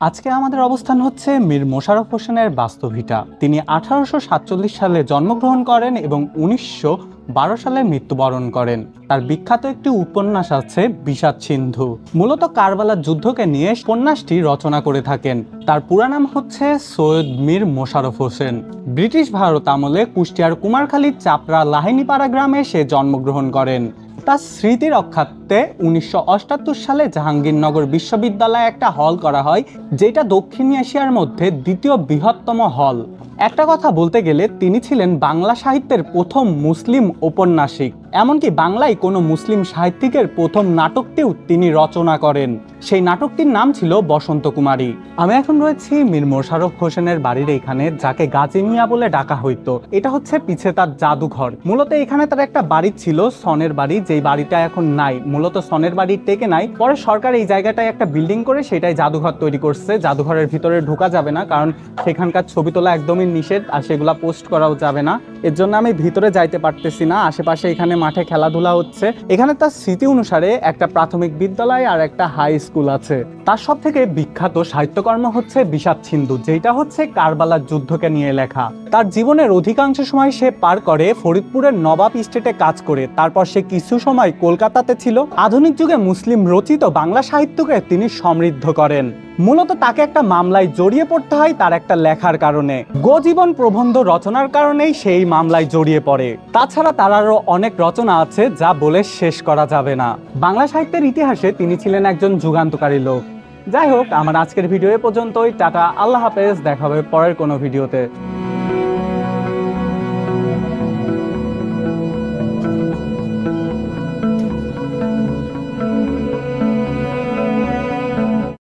আজকে আমাদের অবস্থান হচ্ছে মীর মোশাররফ হোসেনের বাস্তভিটা। তিনি 1847 সালে জন্মগ্রহণ করেন এবং 1912 সালে মৃত্যুবরণ করেন। তার বিখ্যাত একটি উপন্যাস আছে বিষাদ সিন্ধু। মূলত কারবালার যুদ্ধকে নিয়ে উপন্যাসটি রচনা করে থাকেন। তার পুরা নাম হচ্ছে সৈয়দ মীর মোশাররফ হোসেন। ব্রিটিশ ভারত আমলে কুষ্টিয়ার কুমারখালীর চাপড়া লাহিনীপাড়া গ্রামে সে জন্মগ্রহণ করেন। তার স্মৃতি রক্ষার্থে 1978 সালে জাহাঙ্গীরনগর বিশ্ববিদ্যালয়ে একটা হল করা হয়, যেটা দক্ষিণ এশিয়ার মধ্যে দ্বিতীয় বৃহত্তম হল। একটা কথা বলতে গেলে তিনি ছিলেন বাংলা সাহিত্যের প্রথম মুসলিম ঔপন্যাসিক। এমনকি বাংলায় কোনো মুসলিম সাহিত্যিকের প্রথম নাটকটিও তিনি রচনা করেন। সেই নাটকটির নাম ছিল বসন্ত কুমারী। আমি এখন রয়েছি মীর মোশাররফ হোসেনের বাড়ির এখানে, যাকে গাজী মিয়া বলে ডাকা হইতো। এটা হচ্ছে পিছে তার জাদুঘর। মূলত এখানে তার একটা বাড়ি ছিল, সনের বাড়ি, যেই বাড়িটা এখন নাই। মূলত সনের বাড়ির টেকে নাই, পরে সরকার এই জায়গাটায় একটা বিল্ডিং করে সেটাই জাদুঘর তৈরি করছে। জাদুঘরের ভিতরে ঢোকা যাবে না, কারণ সেখানকার ছবি তোলা একদমই নিষেধ, আর সেগুলা পোস্ট করাও যাবে না। এর জন্য আমি ভিতরে যাইতে পারতেছি না। আশেপাশে এখানে মাঠে খেলাধুলা হচ্ছে। এখানে তার স্মৃতি অনুসারে একটা প্রাথমিক বিদ্যালয় আর একটা হাই স্কুল আছে। তার সব থেকে বিখ্যাত সাহিত্যকর্ম হচ্ছে বিষাদ সিন্ধু, যেটা হচ্ছে কারবালার যুদ্ধকে নিয়ে লেখা। তার জীবনের অধিকাংশ সময় সে পার করে ফরিদপুরের নবাব স্টেটে কাজ করে। তারপর সে কিছু সময় কলকাতাতে ছিল। আধুনিক যুগে মুসলিম রচিত বাংলা সাহিত্যকে তিনি সমৃদ্ধ করেন। মূলত তাকে একটা মামলায় জড়িয়ে পড়তে হয় তার একটা লেখার কারণে। গোজীবন প্রবন্ধ রচনার কারণেই সেই মামলায় জড়িয়ে পড়ে। তাছাড়া তার আরো অনেক রচনা আছে যা বলে শেষ করা যাবে না। বাংলা সাহিত্যের ইতিহাসে তিনি ছিলেন একজন যুগান্তকারী লোক। যাই হোক, আমার আজকের ভিডিও এ পর্যন্তই। টাটা, আল্লাহ হাফেজ, দেখা হবে পরের কোনো ভিডিওতে।